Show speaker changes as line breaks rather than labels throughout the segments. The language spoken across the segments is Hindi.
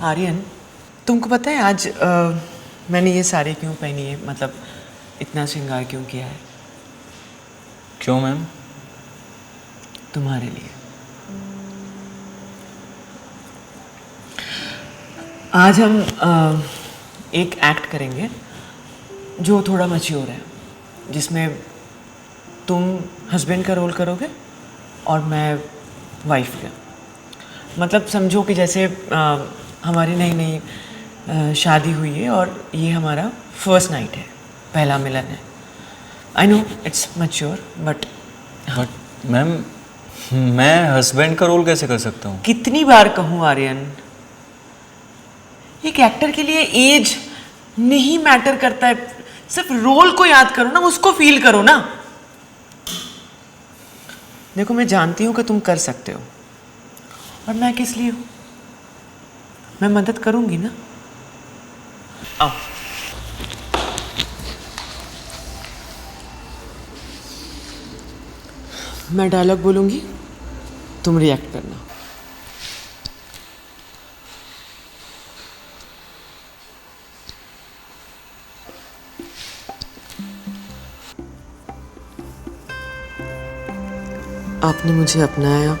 आर्यन, तुमको पता है आज मैंने ये साड़ी क्यों पहनी है, मतलब इतना श्रृंगार क्यों किया है?
क्यों मैम?
तुम्हारे लिए। आज हम एक एक्ट करेंगे जो थोड़ा मैच्योर है, जिसमें तुम हस्बैंड का रोल करोगे और मैं वाइफ का। मतलब समझो कि जैसे हमारी नई नई शादी हुई है और ये हमारा फर्स्ट नाइट है, पहला मिलन है। I know it's mature but
ma'am, मैं हस्बैंड का रोल कैसे कर सकता हूँ?
कितनी बार कहूँ आर्यन, एक एक्टर के लिए एज नहीं मैटर करता है, सिर्फ रोल को याद करो ना, उसको फील करो ना। देखो मैं जानती हूँ कि तुम कर सकते हो, और मैं किस लिए हूँ, मैं मदद करूंगी ना। आओ। मैं डायलॉग बोलूंगी, तुम रिएक्ट करना। आपने मुझे अपनाया,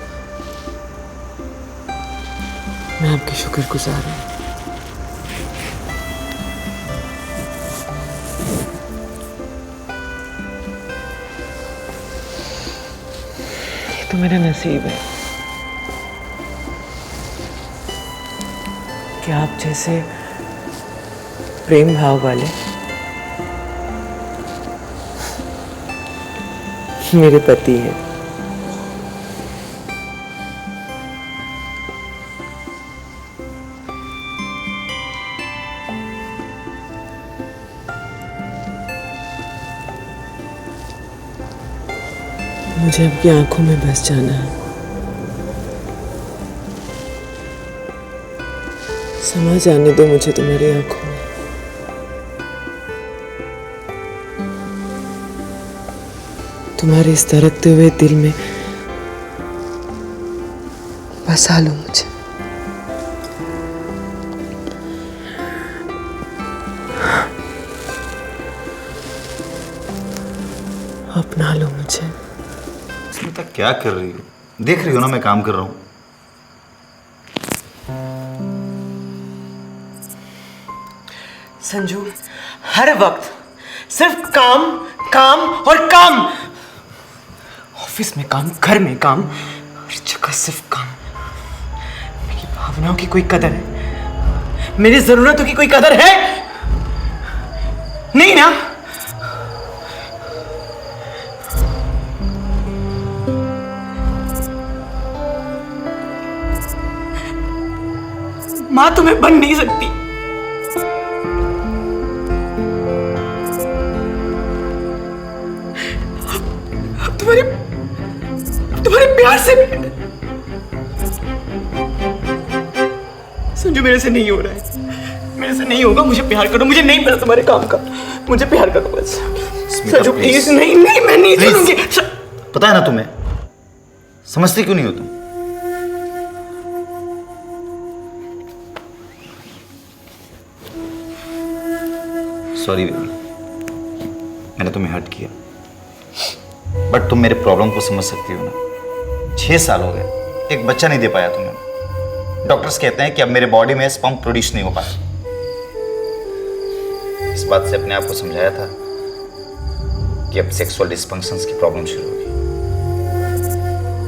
मैं आपकी शुक्रगुजार हूँ। ये तो मेरा नसीब है कि आप जैसे प्रेम भाव वाले मेरे पति हैं। मुझे आपकी आंखों में बस जाना है, समा जाने दो मुझे तुम्हारी आंखों में। तुम्हारे इस धड़कते हुए दिल में बसा लो मुझे। अपना लो मुझे।
स्मिता क्या कर रही हो? देख रही हो ना मैं काम कर रहा हूँ।
संजू, हर वक्त सिर्फ काम काम और काम। ऑफिस में काम, घर में काम, हर जगह सिर्फ काम। मेरी भावनाओं की कोई कदर है? मेरी जरूरतों की कोई कदर है? नहीं ना। मां तुम्हें बन नहीं सकती। अब तुम्हारे प्यार से संजू मेरे से नहीं हो रहा है, मेरे से नहीं होगा। मुझे प्यार करो, मुझे नहीं पता तुम्हारे काम का, मुझे प्यार करो बस। संजू प्लीज। नहीं नहीं, मैं नहीं छोड़ूंगी।
पता है ना तुम्हें, समझती क्यों नहीं हो तुम? सॉरी बेबी, मैंने तुम्हें हर्ट किया, बट तुम मेरे प्रॉब्लम को समझ सकती हो ना। 6 साल हो गए, एक बच्चा नहीं दे पाया तुम्हें। डॉक्टर्स कहते हैं कि अब मेरे बॉडी में स्पर्म प्रोड्यूस नहीं हो पाया। इस बात से अपने आप को समझाया था कि अब सेक्सुअल डिस्फंक्शंस की प्रॉब्लम शुरू होगी।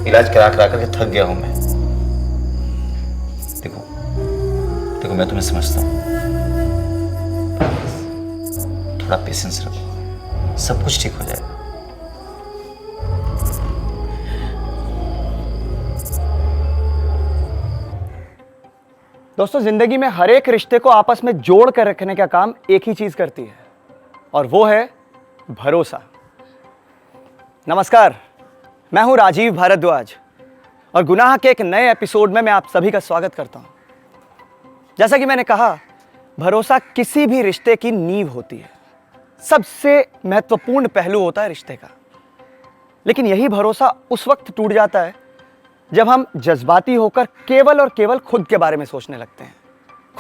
इलाज करा करा करके थक गया हूं मैं। देखो देखो, मैं तुम्हें समझता हूं, थोड़ा पेशेंस रखो, सब कुछ ठीक हो जाएगा।
दोस्तों, जिंदगी में हर एक रिश्ते को आपस में जोड़ कर रखने का काम एक ही चीज करती है, और वो है भरोसा। नमस्कार, मैं हूं राजीव भारद्वाज, और गुनाह के एक नए एपिसोड में मैं आप सभी का स्वागत करता हूं। जैसा कि मैंने कहा, भरोसा किसी भी रिश्ते की नींव होती है, सबसे महत्वपूर्ण पहलू होता है रिश्ते का। लेकिन यही भरोसा उस वक्त टूट जाता है जब हम जज्बाती होकर केवल और केवल खुद के बारे में सोचने लगते हैं।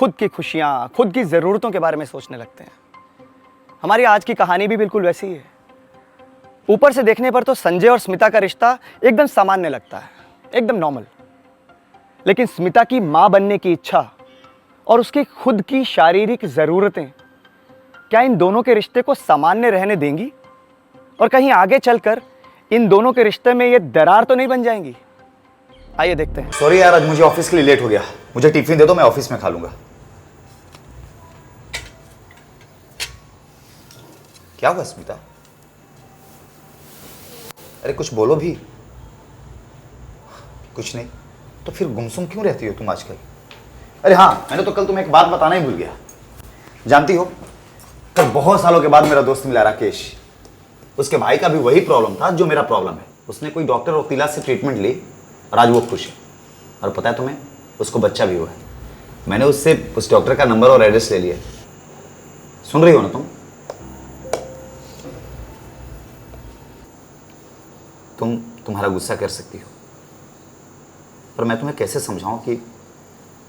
खुद की खुशियाँ, खुद की ज़रूरतों के बारे में सोचने लगते हैं। हमारी आज की कहानी भी बिल्कुल वैसी ही है। ऊपर से देखने पर तो संजय और स्मिता का रिश्ता एकदम सामान्य लगता है, एकदम नॉर्मल। लेकिन स्मिता की माँ बनने की इच्छा और उसकी खुद की शारीरिक ज़रूरतें क्या इन दोनों के रिश्ते को सामान्य रहने देंगी? और कहीं आगे चलकर इन दोनों के रिश्ते में ये दरार तो नहीं बन जाएंगी? आइए देखते हैं।
सॉरी यार, आज मुझे ऑफिस के लिए लेट हो गया। मुझे टिफिन दे दो, मैं ऑफिस में खा लूंगा। क्या हुआ स्मिता? अरे कुछ बोलो भी। कुछ नहीं तो फिर गुमसुम क्यों रहती हो तुम आजकल? अरे हाँ, मैंने तो कल तुम्हें एक बात बताना ही भूल गया। जानती हो, कल बहुत सालों के बाद मेरा दोस्त मिला राकेश। उसके भाई का भी वही प्रॉब्लम था जो मेरा प्रॉब्लम है। उसने कोई डॉक्टर और वकीला से ट्रीटमेंट ली और आज वो खुश है। और पता है तुम्हें, उसको बच्चा भी हुआ है। मैंने उससे उस डॉक्टर का नंबर और एड्रेस ले लिया। सुन रही हो ना तुम्हारा गुस्सा कर सकती हो, पर मैं तुम्हें कैसे समझाऊं कि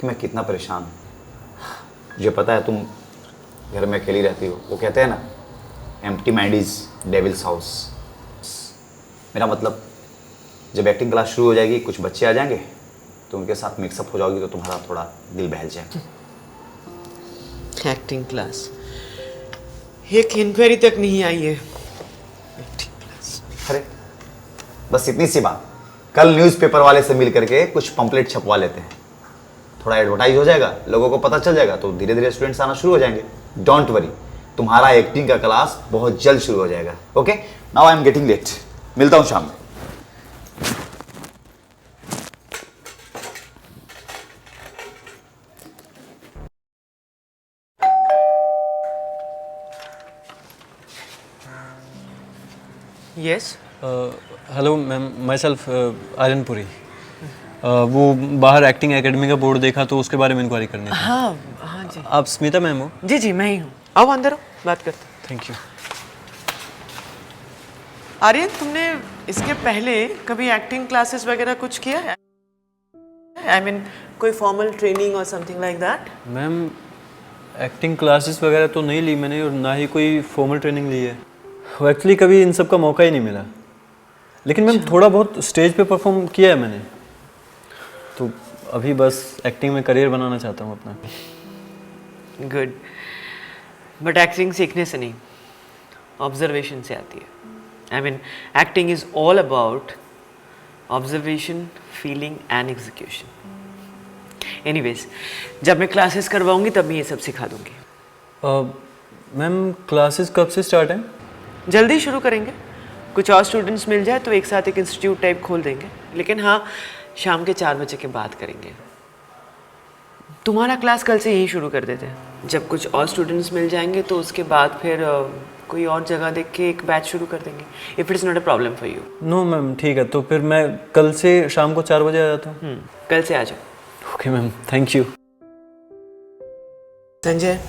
मैं कितना परेशान हूं। मुझे पता है तुम घर में अकेली रहती हो। वो कहते हैं ना, empty mind is devils house. मेरा मतलब, जब एक्टिंग क्लास शुरू हो जाएगी, कुछ बच्चे आ जाएंगे तो उनके साथ मिक्सअप हो जाओगी तो तुम्हारा थोड़ा दिल बहल जाएगा।
Acting class? एक इंक्वायरी तक नहीं आई है। Acting class?
अरे बस इतनी सी बात, कल न्यूज़पेपर वाले से मिल करके कुछ पंपलेट छपवा लेते हैं। थोड़ा एडवर्टाइज हो जाएगा, लोगों को पता चल जाएगा, तो धीरे धीरे स्टूडेंट्स आना शुरू हो जाएंगे। डोंट वरी, तुम्हारा एक्टिंग का क्लास बहुत जल्द शुरू हो जाएगा। Okay, now I am getting late. मिलता हूं शाम में।
Yes.
Hello ma'am, myself Aryan Puri. वो बाहर एक्टिंग एकेडमी का बोर्ड देखा तो उसके बारे में इंक्वायरी करनी थी।
हाँ हाँ जी
आप स्मिता मैम हो?
जी जी, मैं ही हूँ। आओ अंदर, हो बात करते हैं।
Thank you.
आर्यन, तुमने इसके पहले कभी एक्टिंग क्लासेस वगैरह कुछ किया है? आई मीन कोई फॉर्मल ट्रेनिंग और something like that?
Ma'am, acting classes वगैरह तो नहीं ली मैंने, और ना ही कोई फॉर्मल ट्रेनिंग ली है। एक्चुअली कभी इन सब का मौका ही नहीं मिला। लेकिन मैम थोड़ा बहुत स्टेज पे परफॉर्म किया है मैंने, तो अभी बस एक्टिंग में करियर बनाना चाहता हूँ अपना।
गुड, बट एक्टिंग सीखने से नहीं, ऑब्जर्वेशन से आती है। I mean acting is all about observation, feeling and execution. Anyways, जब मैं क्लासेस करवाऊंगी तब मैं ये सब सिखा दूंगी।
मैम क्लासेस कब से स्टार्ट हैं?
जल्दी शुरू करेंगे। कुछ और स्टूडेंट्स मिल जाए तो एक साथ एक इंस्टीट्यूट टाइप खोल देंगे, लेकिन हाँ, शाम के 4 बजे के बाद करेंगे। तुम्हारा क्लास कल से यही शुरू कर देते हैं। जब कुछ और स्टूडेंट्स मिल जाएंगे तो उसके बाद फिर कोई और जगह देख के एक बैच शुरू कर देंगे, if it is not a problem for you.
No ma'am, ठीक है, तो फिर मैं कल से शाम को 4 बजे आ जाता हूँ।
कल से आ जाओ।
Okay ma'am, thank you.
Sanjay,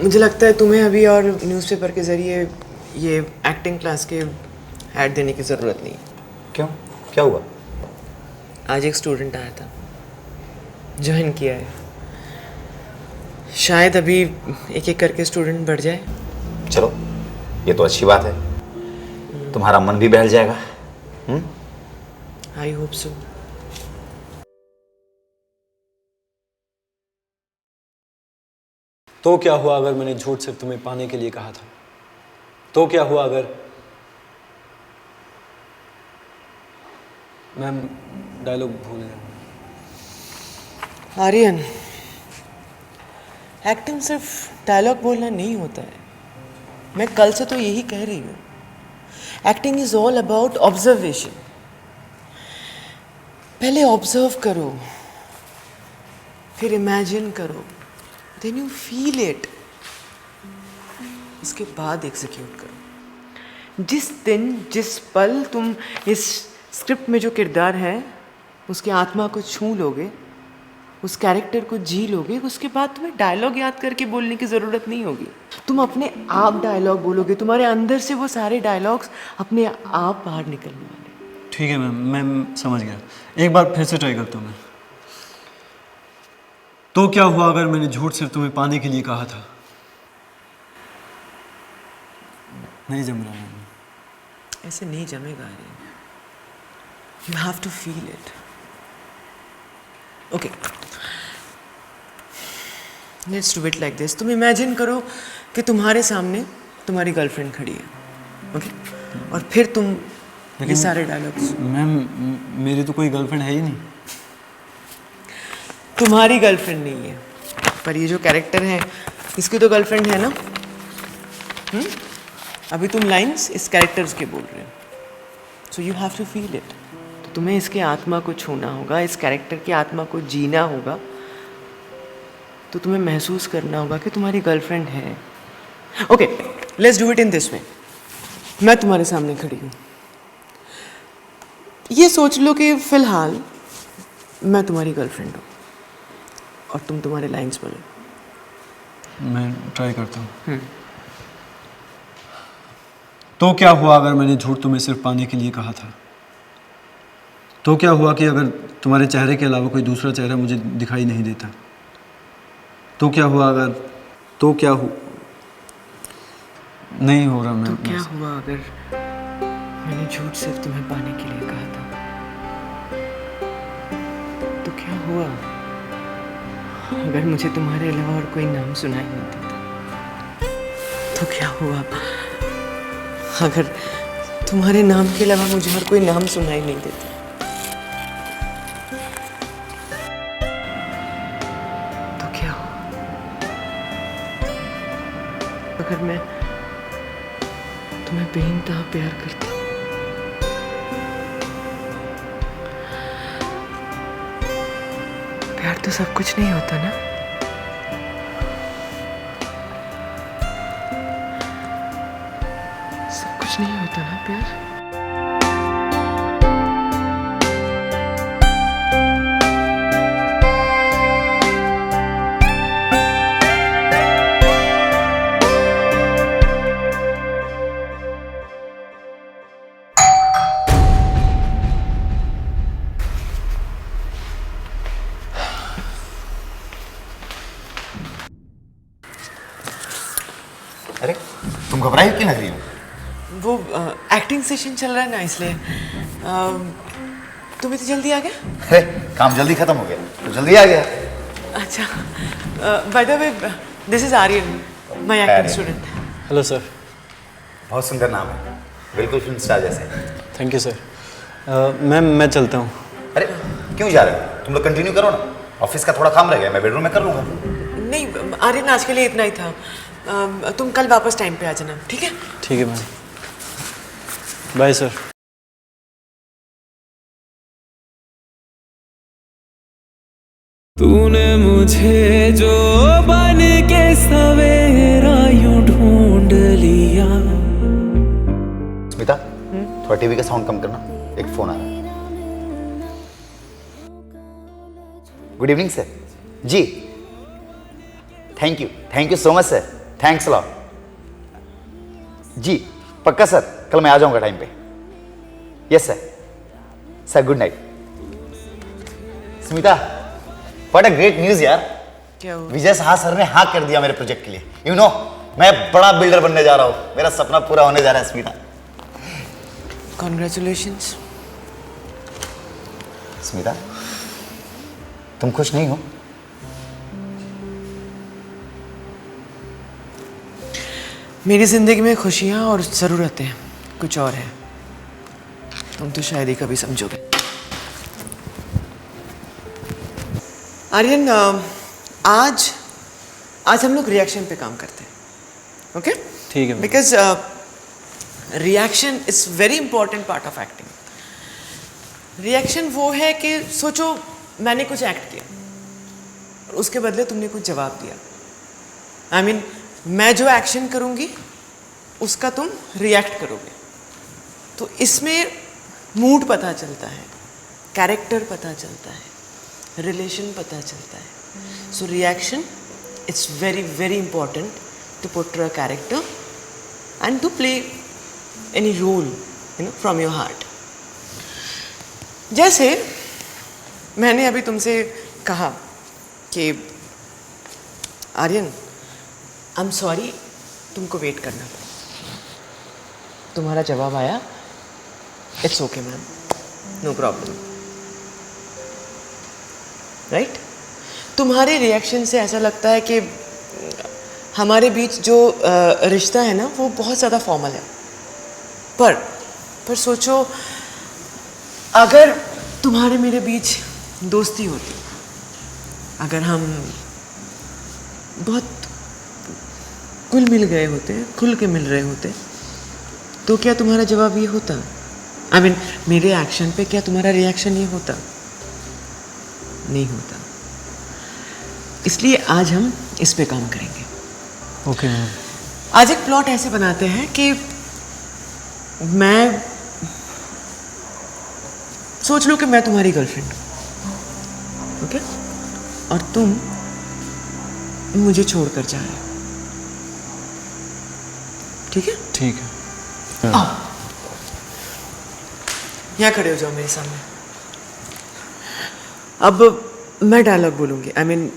मुझे लगता है तुम्हें अभी और न्यूज़पेपर के ज़रिए ये एक्टिंग क्लास के ऐड देने की ज़रूरत नहीं है।
क्यों, क्या हुआ?
आज एक स्टूडेंट आया था, ज्वाइन किया है। शायद अभी एक एक करके स्टूडेंट बढ़ जाए।
चलो, ये तो अच्छी बात है। तुम्हारा मन भी बहल जाएगा।
I hope so.
तो क्या हुआ अगर मैंने झूठ सिर्फ तुम्हें पाने के लिए कहा था? तो क्या हुआ अगर? मैम, डायलॉग भूल गया।
आर्यन, एक्टिंग सिर्फ डायलॉग बोलना नहीं होता है। मैं कल से तो यही कह रही हूँ। Acting is all about observation. पहले ऑब्जर्व करो, फिर इमेजिन करो, देन यू फील इट, उसके बाद एग्जीक्यूट करो। जिस दिन, जिस पल तुम इस स्क्रिप्ट में जो किरदार है उसकी आत्मा को छू लोगे, उस कैरेक्टर को जी लोगे, उसके बाद तुम्हें डायलॉग याद करके बोलने की ज़रूरत नहीं होगी। तुम अपने आप डायलॉग बोलोगे, तुम्हारे अंदर से वो सारे डायलॉग्स अपने आप बाहर निकलने वाले।
ठीक है मैम, मैं समझ गया। एक बार फिर से ट्राई करता हूँ मैं। तो क्या हुआ अगर मैंने झूठ सिर्फ तुम्हें पाने के लिए कहा था? नहीं जम रहा है।
ऐसे नहीं जमेगा Aryan, you have to feel it. Okay, let's do it like this. तुम इमेजिन करो कि तुम्हारे सामने तुम्हारी गर्लफ्रेंड खड़ी है, ओके? और फिर तुम ये सारे डायलॉग्स।
मैम, मेरी तो कोई गर्लफ्रेंड है ही नहीं।
तुम्हारी गर्लफ्रेंड नहीं है, पर ये जो कैरेक्टर है इसकी तो गर्लफ्रेंड है ना? अभी तुम लाइंस इस कैरेक्टर्स के बोल रहे हो, so you have to feel it. तो तुम्हें इसके आत्मा को छूना होगा, इस कैरेक्टर की आत्मा को जीना होगा। तो तुम्हें महसूस करना होगा कि तुम्हारी गर्लफ्रेंड है। Okay, let's do it in this way. मैं तुम्हारे सामने खड़ी हूँ, ये सोच लो कि फिलहाल मैं तुम्हारी गर्लफ्रेंड हूँ और तुम तुम्हारे लाइंस बोलो।
मैं ट्राई करता हूँ। तो क्या हुआ अगर मैंने झूठ तुम्हें सिर्फ पाने के लिए कहा था? तो क्या हुआ कि अगर तुम्हारे चेहरे के अलावा कोई दूसरा चेहरा मुझे दिखाई नहीं देता? तो क्या हुआ अगर तो क्या नहीं हो रहा।
तो क्या हुआ अगर मैंने झूठ सिर्फ तुम्हें पाने के लिए कहा था? तो क्या हुआ अगर मुझे तुम्हारे अलावा और कोई नाम सुनाई नहीं देता? तो क्या हुआ अगर तुम्हारे नाम के अलावा मुझे और कोई नाम सुनाई नहीं देता? तो क्या हुआ अगर मैं तुम्हें बेइंतहा प्यार करती हूँ? प्यार तो सब कुछ नहीं होता ना। सब कुछ नहीं होता ना प्यार।
अरे तुम घबराई क्यों लग रही हो?
वो एक्टिंग सेशन चल रहा है ना, इसलिए तुम्हें तो जल्दी आ गया।
अरे काम जल्दी खत्म हो गया तो जल्दी आ गया।
अच्छा, by the way, this is Aryan, my acting student.
Hello sir.
बहुत सुंदर नाम है, बिल्कुल फिल्म स्टार जैसे।
Thank you sir. मैम मैं चलता हूँ।
अरे क्यों जा रहे हो? तुम लोग कंटिन्यू करो ना, ऑफिस का थोड़ा काम रह गया, मैं बेडरूम में कर लूँगा।
नहीं आर्यन, आज के लिए इतना ही था। तुम कल वापस टाइम पे आ जाना, ठीक है?
ठीक है मैम, बाय सर।
तूने मुझे जो बन के सवेरा यूं ढूंढ लिया।
स्मिता, थोड़ा टीवी का साउंड कम करना, एक फोन आ रहा है। Good evening sir. जी thank you so much sir, thanks a lot. जी पक्का सर, कल मैं आ जाऊंगा टाइम पे। Yes sir, good night. Smita, what a great news यार।
क्या हुआ?
विजय साहा सर ने हाँ कर दिया मेरे प्रोजेक्ट के लिए। यू नो, मैं बड़ा बिल्डर बनने जा रहा हूँ, मेरा सपना पूरा होने जा रहा है स्मिता।
कॉन्ग्रेचुलेशंस।
स्मिता, तुम खुश नहीं हो?
मेरी जिंदगी में खुशियाँ और ज़रूरतें कुछ और है, तुम तो शायद ही कभी समझोगे। आर्यन, आज हम लोग रिएक्शन पे काम करते हैं, ओके?
ठीक है ma'am.
Because reaction is very important part of acting. Reaction वो है कि सोचो मैंने कुछ एक्ट किया और उसके बदले तुमने कुछ जवाब दिया। आई मीन, मैं जो एक्शन करूँगी उसका तुम रिएक्ट करोगे। तो इसमें मूड पता चलता है, कैरेक्टर पता चलता है, रिलेशन पता चलता है। So reaction it's very very important to portray a character and to play any role, you know, from your heart. जैसे मैंने अभी तुमसे कहा कि आर्यन, आई एम सॉरी तुमको वेट करना पड़ा। तुम्हारा जवाब आया, it's okay ma'am, no problem. Right? तुम्हारे रिएक्शन से ऐसा लगता है कि हमारे बीच जो रिश्ता है ना वो बहुत ज़्यादा फॉर्मल है। पर सोचो, अगर तुम्हारे मेरे बीच दोस्ती होती, अगर हम बहुत खुल मिल गए होते, खुल के मिल रहे होते, तो क्या तुम्हारा जवाब ये होता? आई मीन मेरे एक्शन पे क्या तुम्हारा रिएक्शन ये होता? नहीं होता। इसलिए आज हम इस पे काम करेंगे।
Okay ma'am.
आज एक प्लॉट ऐसे बनाते हैं कि मैं सोच लो कि मैं तुम्हारी गर्लफ्रेंड हूं, ओके? और तुम मुझे छोड़कर जा रहे हो, ठीक है?
ठीक है।
आओ, यहाँ खड़े हो जाओ मेरे सामने। अब मैं डायलॉग बोलूंगी, आई मीन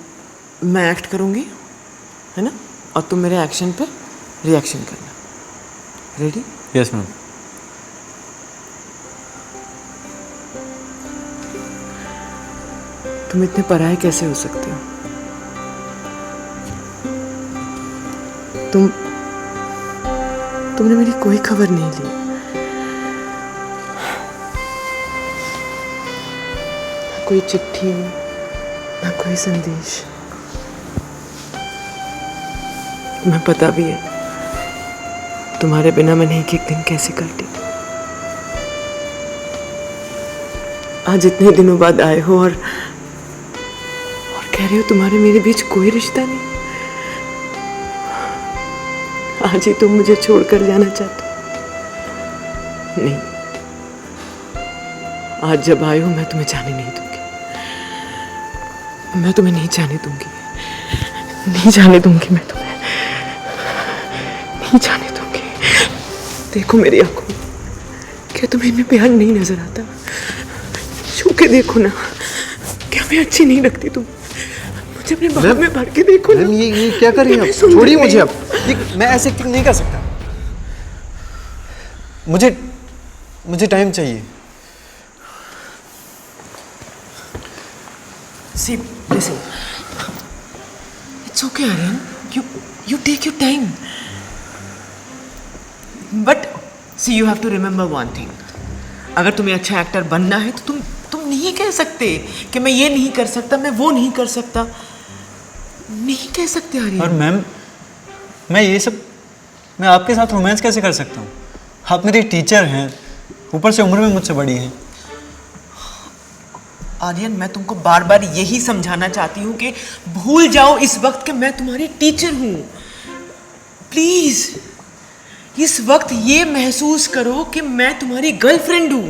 मैं एक्ट करूंगी, है ना? और तुम मेरे एक्शन पर रिएक्शन करना। रेडी?
Yes ma'am.
तुम इतने पराये कैसे हो सकते हो? तुमने मेरी कोई खबर नहीं ली। ना कोई चिट्ठी, ना कोई संदेश। तुम्हें पता भी है तुम्हारे बिना मैंने एक एक दिन कैसे काटे। आज इतने दिनों बाद आए हो और कह रहे हो तुम्हारे मेरे बीच कोई रिश्ता नहीं। आज ही तुम मुझे छोड़कर जाना चाहते हो? नहीं, आज जब आए हो मैं तुम्हें जाने नहीं दूंगी। मैं तुम्हें नहीं जाने दूंगी, नहीं जाने दूंगी, मैं तुम्हें नहीं जाने दूंगी। देखो मेरी आंखों में, क्या तुम्हें इनमें प्यार नहीं नजर आता? छू के देखो ना, क्या मैं अच्छी नहीं लगती? तुम मुझे अपने बाहों में भर के देखो ना।
ये क्या कर रही हैं आप? छोड़िए मुझे अब। मैं ऐसे एक्टिंग नहीं कर सकता। मुझे टाइम चाहिए।
See, listen. It's okay, Aryan. You take your time. But see, you have to remember one thing. अगर तुम्हें अच्छा एक्टर बनना है तो तुम नहीं कह सकते कि मैं ये नहीं कर सकता, मैं वो नहीं कर सकता। नहीं कह सकते आर्यन।
और मैम, मैं आपके साथ रोमांस कैसे कर सकता हूँ? आप मेरी टीचर हैं, ऊपर से उम्र में मुझसे बड़ी हैं।
आर्यन, मैं तुमको बार बार यही समझाना चाहती हूँ कि भूल जाओ इस वक्त कि मैं तुम्हारी टीचर हूँ। प्लीज इस वक्त ये महसूस करो कि मैं तुम्हारी गर्लफ्रेंड हूँ।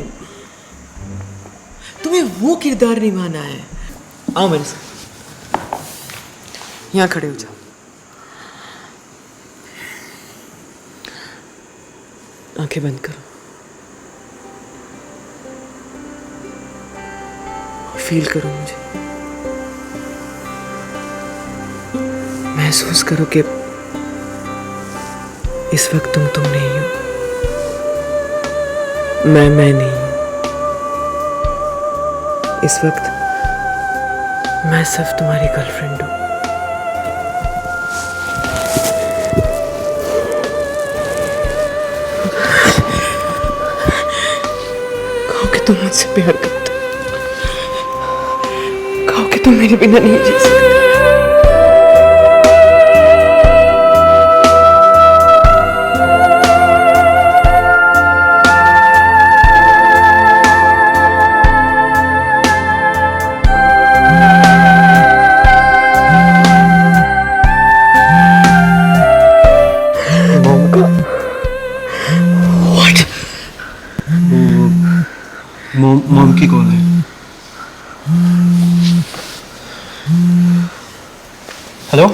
तुम्हें वो किरदार निभाना है। आओ मेरे साथ, यहाँ खड़े हो जाओ। आंखें बंद करो, फील करो मुझे, महसूस करो कि इस वक्त तुम नहीं हो, मैं नहीं हूं। इस वक्त मैं सिर्फ तुम्हारी गर्लफ्रेंड हूं। कहो कि तुम मुझसे प्यार करते हो, कहो कि तुम मेरे बिना नहीं जी सकते।
मॉम की कॉल है। हेलो।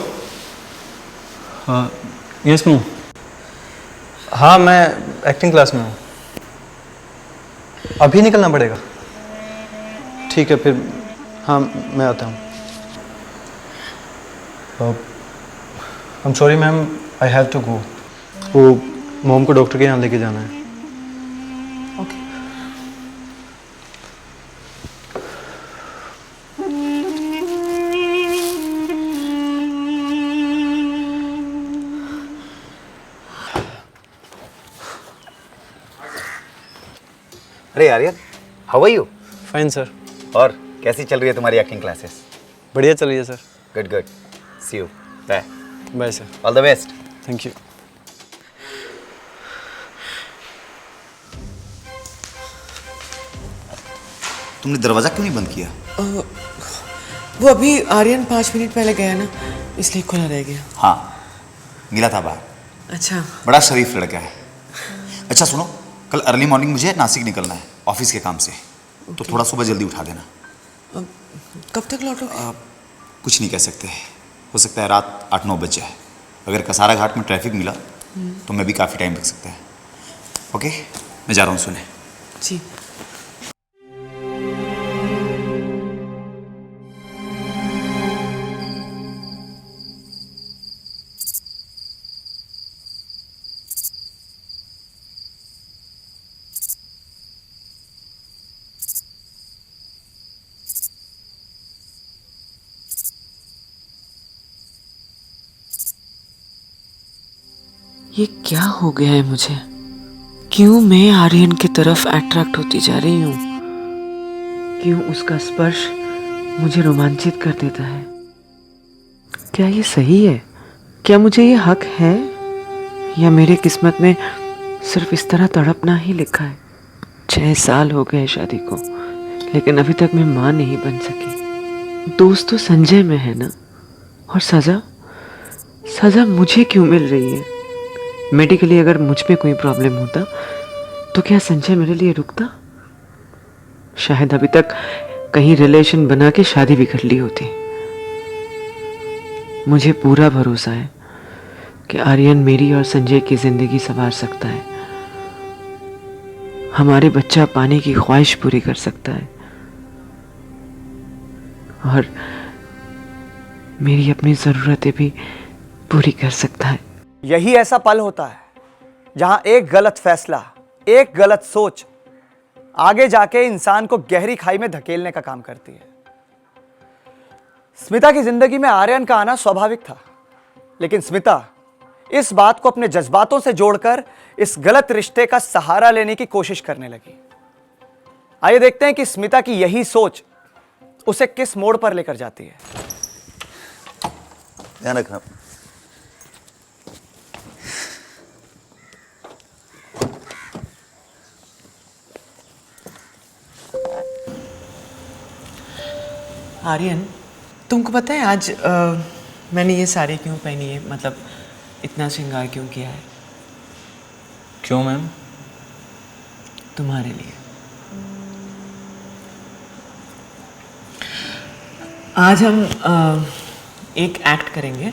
Yes mom. हाँ, मैं एक्टिंग क्लास में हूँ। अभी निकलना पड़ेगा? ठीक है फिर, हाँ मैं आता हूँ। I am sorry ma'am, I have to go. वो मॉम को डॉक्टर के यहाँ लेके जाना है।
ओके।
अरे Aryan, how are you?
Fine sir.
और कैसी चल रही है तुम्हारी एक्टिंग क्लासेस?
बढ़िया चलिए sir.
Good good, see you, bye.
Bye sir.
All the best.
Thank you.
तुमने दरवाजा क्यों नहीं बंद किया?
वो अभी आर्यन 5 मिनट पहले गया ना, इसलिए खुला रह गया।
हाँ, मिला था बाहर।
अच्छा।
बड़ा शरीफ लड़का है। अच्छा सुनो, कल अर्ली मॉर्निंग मुझे नासिक निकलना है ऑफिस के काम से, तो थोड़ा सुबह जल्दी उठा देना।
कब तक लौटोगे?
कुछ नहीं कह सकते, हो सकता है रात 8-9 बज जाए। अगर कसारा घाट में ट्रैफिक मिला तो मैं भी काफ़ी टाइम लग सकता है। ओके, मैं जा रहा हूँ सोने।
जी। ये क्या हो गया है मुझे? क्यों मैं आर्यन की तरफ अट्रैक्ट होती जा रही हूँ? क्यों उसका स्पर्श मुझे रोमांचित कर देता है? क्या ये सही है? क्या मुझे ये हक है, या मेरे किस्मत में सिर्फ इस तरह तड़पना ही लिखा है? 6 साल हो गए शादी को, लेकिन अभी तक मैं माँ नहीं बन सकी। दोस्त तो संजय में है ना, और सजा मुझे क्यों मिल रही है? मेडिकली अगर मुझ पे कोई प्रॉब्लम होता तो क्या संजय मेरे लिए रुकता? शायद अभी तक कहीं रिलेशन बना के शादी भी कर ली होती। मुझे पूरा भरोसा है कि आर्यन मेरी और संजय की जिंदगी संवार सकता है, हमारे बच्चा पाने की ख्वाहिश पूरी कर सकता है, और मेरी अपनी जरूरतें भी पूरी कर सकता है।
यही ऐसा पल होता है जहां एक गलत फैसला, एक गलत सोच आगे जाके इंसान को गहरी खाई में धकेलने का काम करती है। स्मिता की जिंदगी में आर्यन का आना स्वाभाविक था, लेकिन स्मिता इस बात को अपने जज्बातों से जोड़कर इस गलत रिश्ते का सहारा लेने की कोशिश करने लगी। आइए देखते हैं कि स्मिता की यही सोच उसे किस मोड़ पर लेकर जाती है।
ध्यान रखना।
आर्यन, तुमको पता है आज मैंने ये साड़ी क्यों पहनी है? मतलब इतना श्रृंगार क्यों किया है?
क्यों मैम?
तुम्हारे लिए। आज हम एक एक्ट करेंगे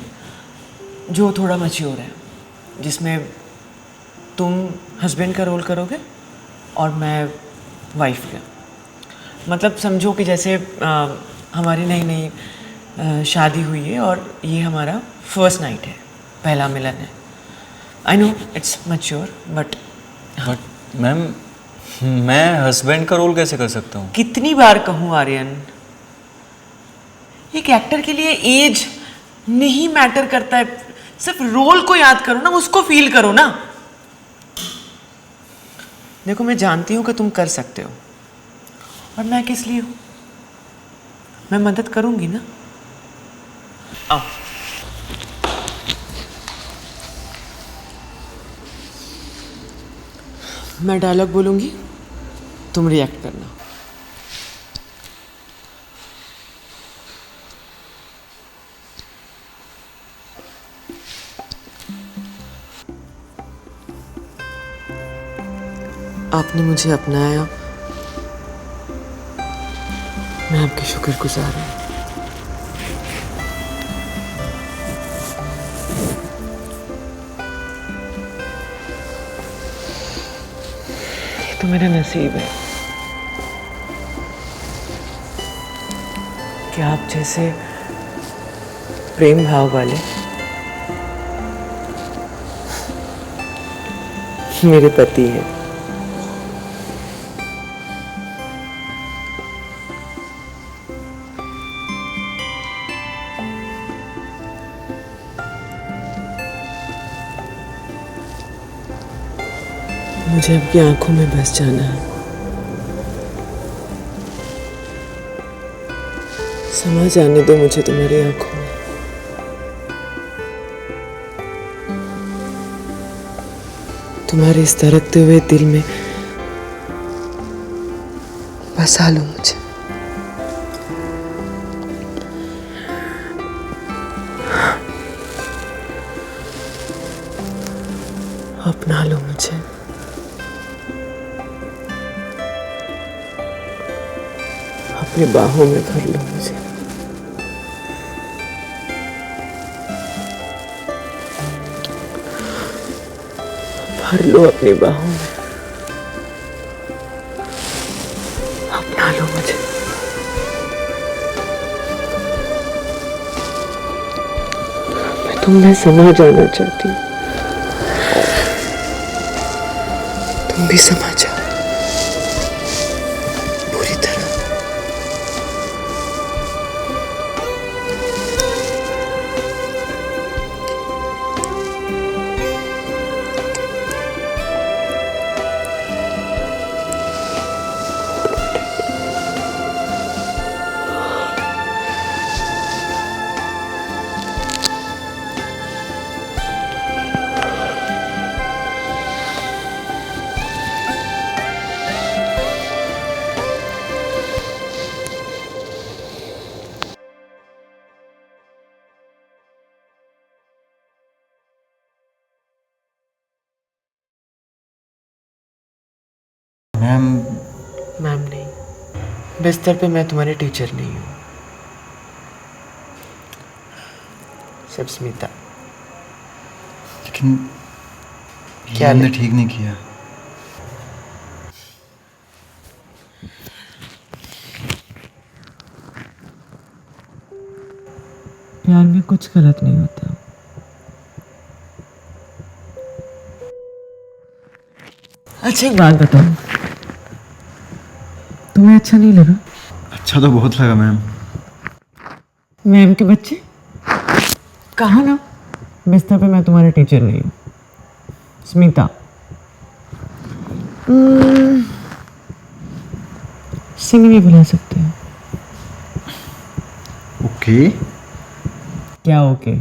जो थोड़ा मैच्योर है, जिसमें तुम हस्बैंड का रोल करोगे और मैं वाइफ का। मतलब समझो कि जैसे हमारी नई नई शादी हुई है और ये हमारा फर्स्ट नाइट है, पहला मिलन है। I know it's mature, but
ma'am, मैं हस्बैंड का रोल कैसे कर सकता हूँ?
कितनी बार कहूँ आर्यन, एक एक्टर के लिए एज नहीं मैटर करता है, सिर्फ रोल को याद करो ना, उसको फील करो ना। देखो, मैं जानती हूँ कि तुम कर सकते हो, और मैं किस लिए हूँ? मैं मदद करूंगी ना। आओ। मैं डायलॉग बोलूंगी, तुम रिएक्ट करना। आपने मुझे अपनाया, मैं आपकी शुक्रगुजार हूँ। ये तो मेरा नसीब है कि आप जैसे प्रेम भाव वाले मेरे पति हैं। मुझे आपकी आंखों में बस जाना है। समा जाने दो मुझे तुम्हारी आंखों में। तुम्हारे इस धड़कते हुए दिल में बसा लो मुझे। अपना लो मुझे। अपनी बाहों में भर लो मुझे। भर लो अपनी बाहों में। अपना लो मुझे। मैं तुम में समा जाना चाहती हूँ। तुम भी समा जाओ पूरी तरह।
मैम,
मैम नहीं, बिस्तर पे मैं तुम्हारे टीचर नहीं हूँ। सिर्फ स्मिता।
लेकिन
क्या
हमने
लेकिन?
ठीक नहीं किया।
प्यार में कुछ गलत नहीं होता। अच्छा एक बात बताओ, तुम्हें अच्छा नहीं लगा?
अच्छा तो बहुत लगा मैम।
मैम के बच्चे, कहा ना बिस्तर पे मैं तुम्हारे टीचर नहीं हूँ। स्मिता, सिमी नहीं बुला सकते हो?
ओके
क्या ओके?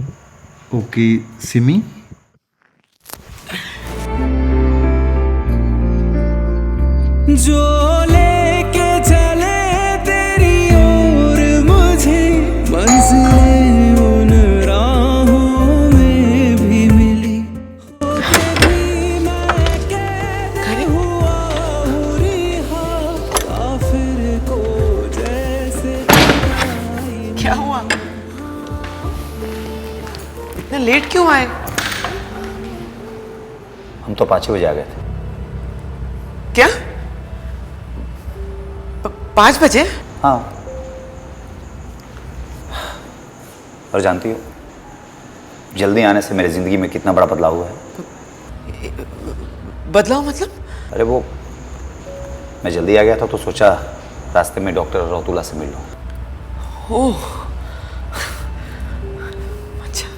ओके सिमी।
जो लेके चले तेरी ओर मुझे, मंजिलें उन राहों में भी मिली। होके भी मैं कैद हुआ हूँ रिहा, काफिर को जैसे
क्या हुआ? इतना लेट क्यों आए?
हम तो 5 बजे आ गए थे।
क्या 5 बजे?
हाँ, और जानती हो जल्दी आने से मेरी जिंदगी में कितना बड़ा बदलाव हुआ है।
बदलाव मतलब?
अरे वो मैं जल्दी आ गया था तो सोचा रास्ते में डॉक्टर रतुला से मिल लूं।
ओह अच्छा।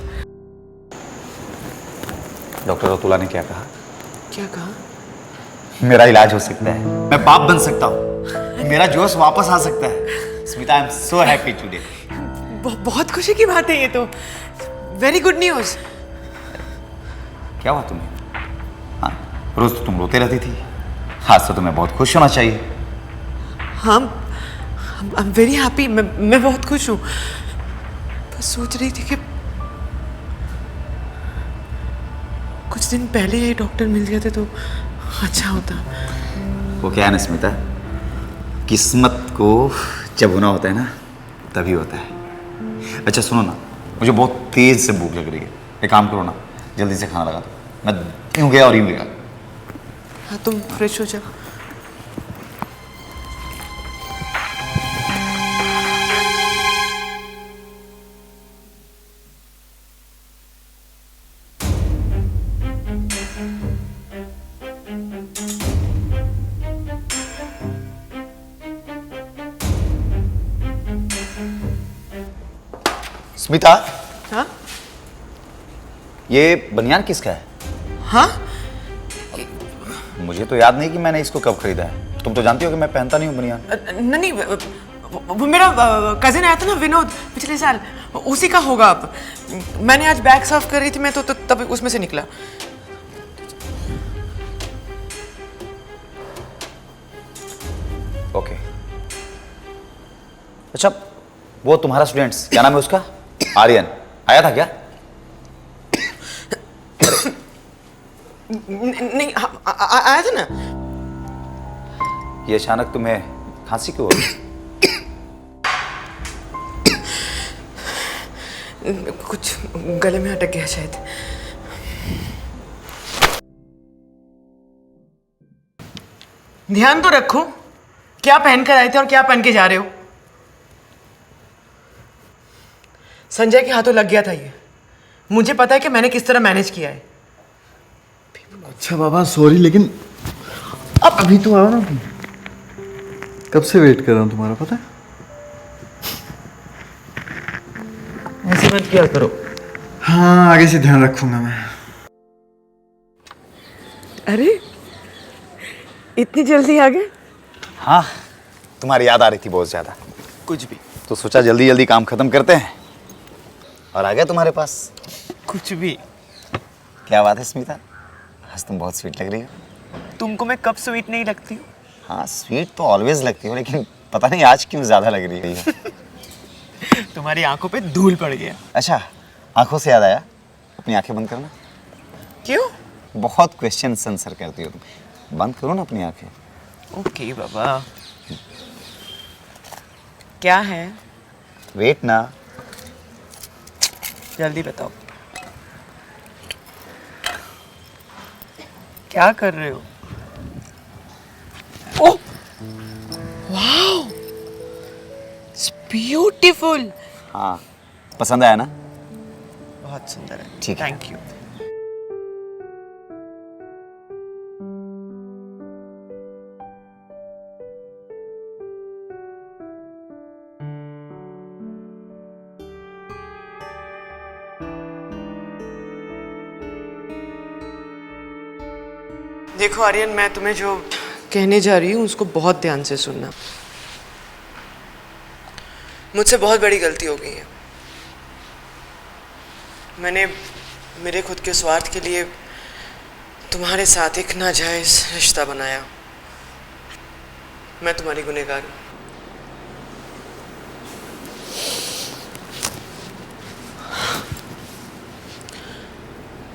डॉक्टर रतुला ने क्या कहा?
क्या कहा?
मेरा इलाज हो सकता है, मैं बाप बन सकता हूँ, मेरा जोश वापस आ सकता है। Smita, I am so happy today.
बहुत खुशी की बात है ये तो। Very good news.
क्या हुआ तुम्हें? हाँ, रोज तो तुम रोते रहती थी, आज तो तुम्हें बहुत खुश होना चाहिए।
हम आई एम वेरी हैप्पी। मैं बहुत खुश हूँ। बस सोच रही थी कि कुछ दिन पहले ये डॉक्टर मिल जाते तो अच्छा होता।
वो क्या है ना स्मिता, किस्मत को जब होना होता है ना तभी होता है। अच्छा सुनो ना, मुझे बहुत तेज से भूख लग रही है। एक काम करो ना, जल्दी से खाना लगा दो। मैं यूं गया और यूं गया।
हाँ तुम फ्रेश हो जाओ।
स्मिता,
हाँ
ये बनियान किसका है?
हाँ
मुझे तो याद नहीं कि मैंने इसको कब खरीदा है। तुम तो जानती हो कि मैं पहनता नहीं हूँ बनियान।
नहीं वो मेरा कजिन आया था ना विनोद पिछले साल, उसी का होगा। अब मैंने आज बैग साफ कर रही थी मैं तो तब उसमें से निकला।
ओके। अच्छा, वो तुम्हारा स्टूडेंट्स क्या नाम है उसका? आर्यन आया था क्या?
नहीं आया था ना।
ये अचानक तुम्हें खांसी क्यों हो रही?
कुछ गले में अटक गया शायद। ध्यान तो रखो क्या पहन कर आए थे और क्या पहन के जा रहे हो। संजय के हाथों लग गया था ये। मुझे पता है कि मैंने किस तरह मैनेज किया है।
अच्छा बाबा सॉरी, लेकिन अब अभी तो आओ ना। कब से वेट कर रहा हूँ तुम्हारा, पता है?
ऐसे मत किया करो।
हाँ आगे से ध्यान रखूंगा मैं।
अरे इतनी जल्दी आ गए?
हाँ, तुम्हारी याद आ रही थी बहुत ज्यादा।
कुछ भी।
तो सोचा जल्दी जल्दी काम खत्म करते हैं और आ गया तुम्हारे पास।
कुछ भी।
क्या बात है स्मिता, आज तुम बहुत स्वीट लग रही हो।
तुमको मैं कब स्वीट नहीं लगती हूँ?
हाँ स्वीट तो ऑलवेज लगती हो, लेकिन पता नहीं आज क्यों ज्यादा लग रही है।
तुम्हारी आंखों पे धूल पड़ गया।
अच्छा, आंखों से याद आया, अपनी आंखें बंद करना।
क्यों?
बहुत क्वेश्चन आंसर करती हो तुम, बंद करो ना अपनी आंखें।
ओके बाबा। क्या है?
वेट ना।
जल्दी बताओ क्या कर रहे हो? Oh wow, it's beautiful.
हाँ, पसंद आया ना?
बहुत सुंदर है।
ठीक है।
Thank you. देखो आर्यन, मैं तुम्हें जो कहने जा रही हूँ उसको बहुत ध्यान से सुनना। मुझसे बहुत बड़ी गलती हो गई है। मैंने मेरे खुद के स्वार्थ के लिए तुम्हारे साथ एक नाजायज रिश्ता बनाया। मैं तुम्हारी गुनहगार हूँ।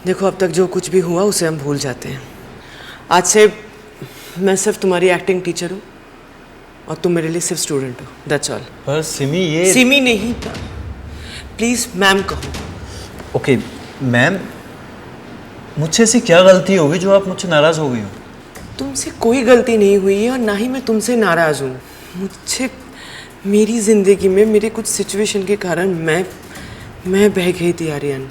देखो अब तक जो कुछ भी हुआ उसे हम भूल जाते हैं। आज से मैं सिर्फ तुम्हारी एक्टिंग टीचर हूँ और तुम मेरे लिए सिर्फ स्टूडेंट हो। That's all.
पर सिमी ये
सिमी नहीं था, प्लीज मैम कहो।
ओके मैम, मुझसे ऐसी क्या गलती होगी जो आप मुझसे नाराज हो गई हो?
तुमसे कोई गलती नहीं हुई है और ना ही मैं तुमसे नाराज हूँ। मुझे मेरी जिंदगी में मेरे कुछ सिचुएशन के कारण मैं बह गई थी आर्यन।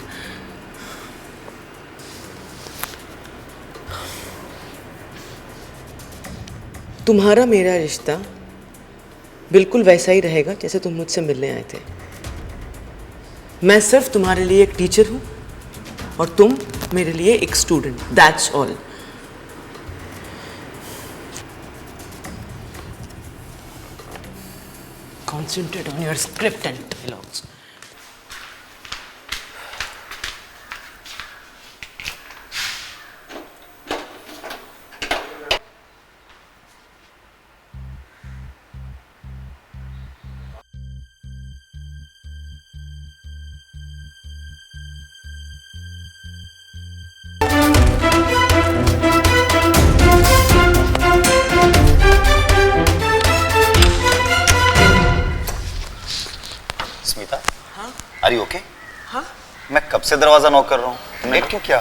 तुम्हारा मेरा रिश्ता बिल्कुल वैसा ही रहेगा जैसे तुम मुझसे मिलने आए थे। मैं सिर्फ तुम्हारे लिए एक टीचर हूँ और तुम मेरे लिए एक student. That's all. Concentrate on your script and dialogues.
Smita,
हाँ?
Are you okay?
हाँ?
मैं कब से दरवाजा नॉक कर रहा हूँ, तुमने क्यों किया?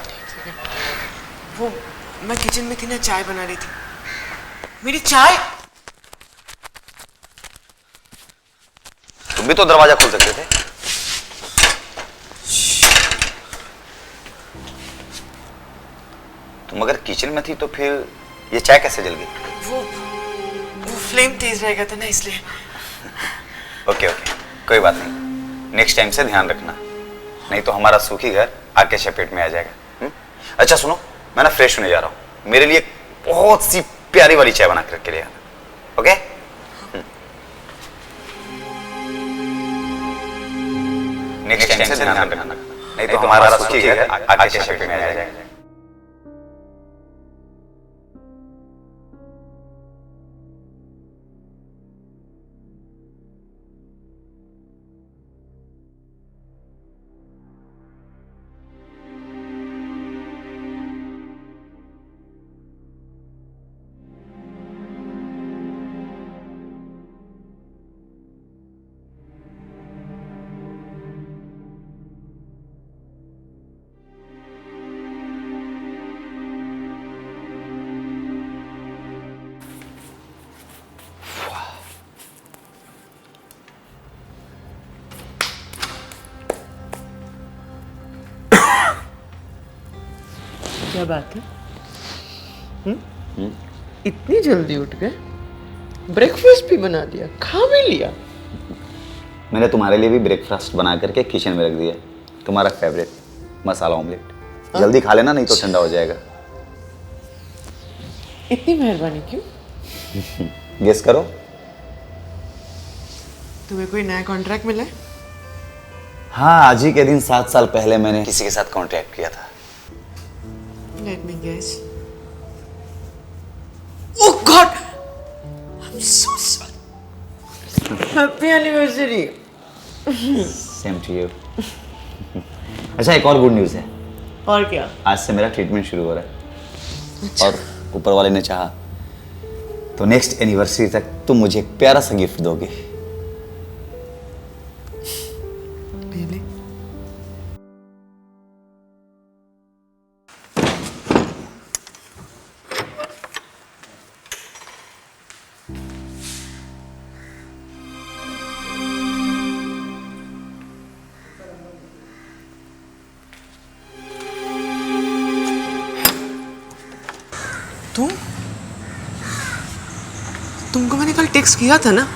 वो मैं किचन में थी ना, चाय बना रही थी। मेरी चाय।
तुम भी तो दरवाजा खोल सकते थे। तुम अगर किचन में थी तो फिर ये चाय कैसे जल गई?
वो फ्लेम तेज रह गया था ना, इसलिए।
ओके ओके, कोई बात नहीं। नेक्स्ट टाइम से ध्यान रखना, नहीं तो हमारा सूखी घर आके चपेट में आ जाएगा। अच्छा सुनो, मैं ना फ्रेश होने जा रहा हूँ, मेरे लिए बहुत सी प्यारी वाली चाय बना करके ले आना। ओके? नेक्स्ट टाइम से ध्यान रखना, नहीं तो हमारा सूखी घर आके चपेट में आ जाएगा।
क्या बात है? इतनी जल्दी उठ गए? ब्रेकफास्ट भी बना दिया, खा भी लिया?
मैंने तुम्हारे लिए भी ब्रेकफास्ट बना करके किचन में रख दिया, तुम्हारा फेवरेट मसाला ऑमलेट। जल्दी खा लेना, नहीं तो ठंडा हो जाएगा।
इतनी मेहरबानी क्यों?
गेस करो।
तुम्हें कोई नया कॉन्ट्रैक्ट मिला है?
हाँ, आज ही के दिन 7 साल पहले मैंने किसी के साथ कॉन्ट्रैक्ट किया था।
Let me guess. Oh God! I'm so sorry. Happy anniversary.
Same to you. अच्छा, एक और गुड न्यूज़ है।
और क्या?
आज से मेरा ट्रीटमेंट शुरू हो रहा है। अच्छा। और ऊपर वाले ने चाहा तो नेक्स्ट एनिवर्सरी तक तुम मुझे एक प्यारा सा गिफ्ट दोगे।
Really? तुमको मैंने कल टेक्स्ट किया था ना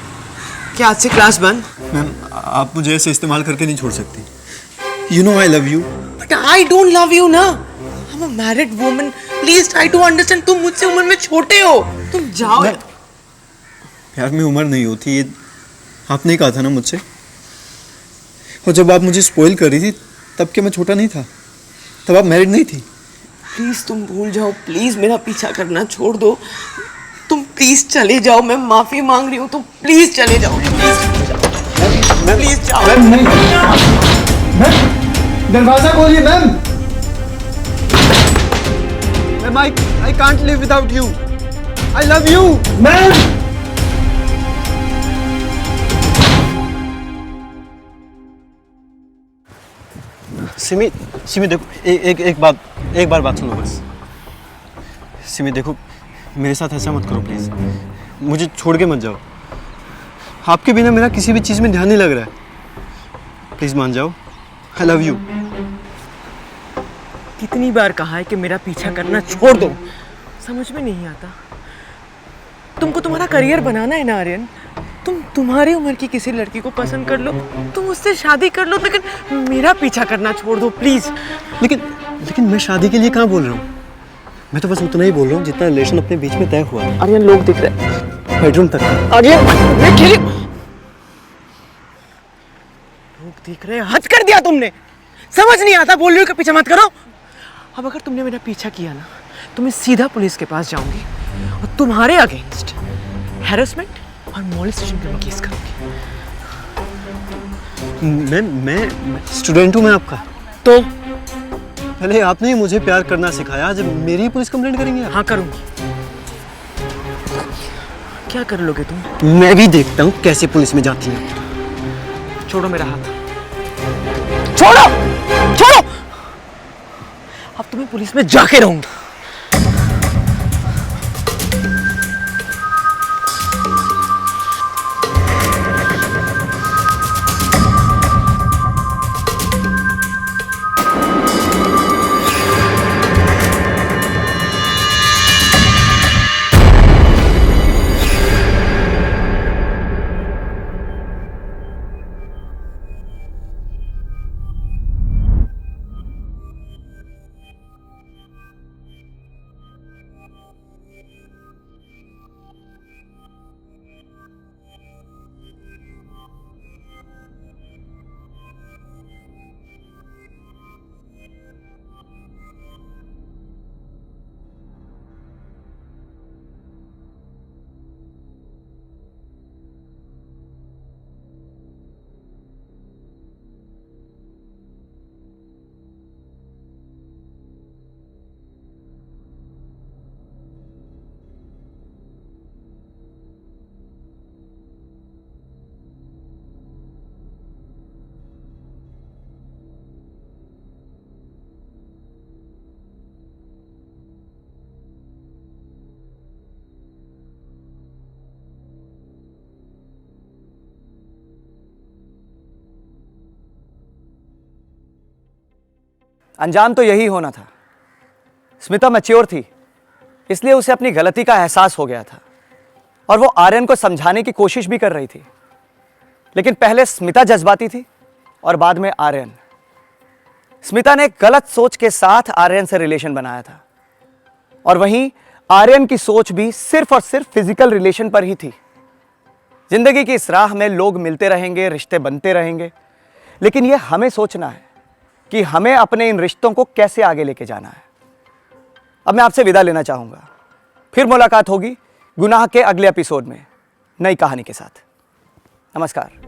कि आज से क्लास बंद।
मैम, आप मुझे ऐसे इस्तेमाल करके नहीं छोड़ सकती। You know I love you.
But I don't love you ना। I am a married woman, please try to understand. तुम मुझसे उम्र में छोटे हो, तुम जाओ।
प्यार में उम्र नहीं होती, ये आपने कहा था ना मुझसे। और जब आप मुझे स्पॉइल कर रही थी तब क्या मैं छोटा नहीं था? तब आप मैरिड नहीं थी?
प्लीज तुम भूल जाओ, प्लीज मेरा पीछा करना छोड़ दो। तुम प्लीज चले जाओ, मैं माफी मांग रही हूँ। तुम प्लीज चले जाओ, प्लीज जाओ।
दरवाजा खोलिए ma'am. Ma'am, I can't live without you. I love you ma'am. Simi, देखो, एक बार बात सुनो बस। सिमी देखो, मेरे साथ ऐसा मत करो प्लीज। मुझे छोड़ के मत जाओ। आपके बिना मेरा किसी भी चीज में ध्यान नहीं लग रहा है। प्लीज मान जाओ। आई लव यू।
कितनी बार कहा है कि मेरा पीछा करना छोड़ दो, समझ में नहीं आता। तुमको तुम्हारा करियर बनाना है ना आर्यन। तुम तुम्हारी उम्र की किसी लड़की को पसंद कर लो, तुम उससे शादी कर लो, लेकिन मेरा पीछा करना छोड़ दो प्लीज।
लेकिन मैं शादी के लिए कहाँ बोल रहा हूँ। मैं तो बस उतना ही बोल रहा हूँ जितना रिलेशन अपने बीच में तय हुआ है।
आर्यन, लोग दिख रहे हैं
बेडरूम तक।
आर्यन, मैं खेली। लोग दिख रहे हैं, हद कर दिया तुमने। समझ नहीं आता, बोल रही हो कि पीछा मत करो। अब अगर तुमने मेरा पीछा किया ना तो मैं सीधा पुलिस के पास जाऊंगी और तुम्हारे अगेंस्ट हैरेसमेंट और मॉलेस्टेशन का केस करूंगी।
मैं स्टूडेंट हूँ मैं आपका।
तो
पहले आपने ही मुझे प्यार करना सिखाया, जब मेरी पुलिस कंप्लेंट करेंगे आप?
हाँ करूंगी। क्या कर लोगे तुम?
मैं भी देखता हूँ कैसे पुलिस में जाती है।
छोड़ो मेरा हाथ, छोड़ो छोड़ो। अब तुम्हें पुलिस में जाके रहूंगी।
अंजाम तो यही होना था। स्मिता मैच्योर थी, इसलिए उसे अपनी गलती का एहसास हो गया था और वो आर्यन को समझाने की कोशिश भी कर रही थी। लेकिन पहले स्मिता जज्बाती थी और बाद में आर्यन। स्मिता ने गलत सोच के साथ आर्यन से रिलेशन बनाया था और वहीं आर्यन की सोच भी सिर्फ और सिर्फ फिजिकल रिलेशन पर ही थी। जिंदगी की इस राह में लोग मिलते रहेंगे, रिश्ते बनते रहेंगे, लेकिन यह हमें सोचना है कि हमें अपने इन रिश्तों को कैसे आगे लेके जाना है। अब मैं आपसे विदा लेना चाहूंगा। फिर मुलाकात होगी गुनाह के अगले एपिसोड में नई कहानी के साथ। नमस्कार।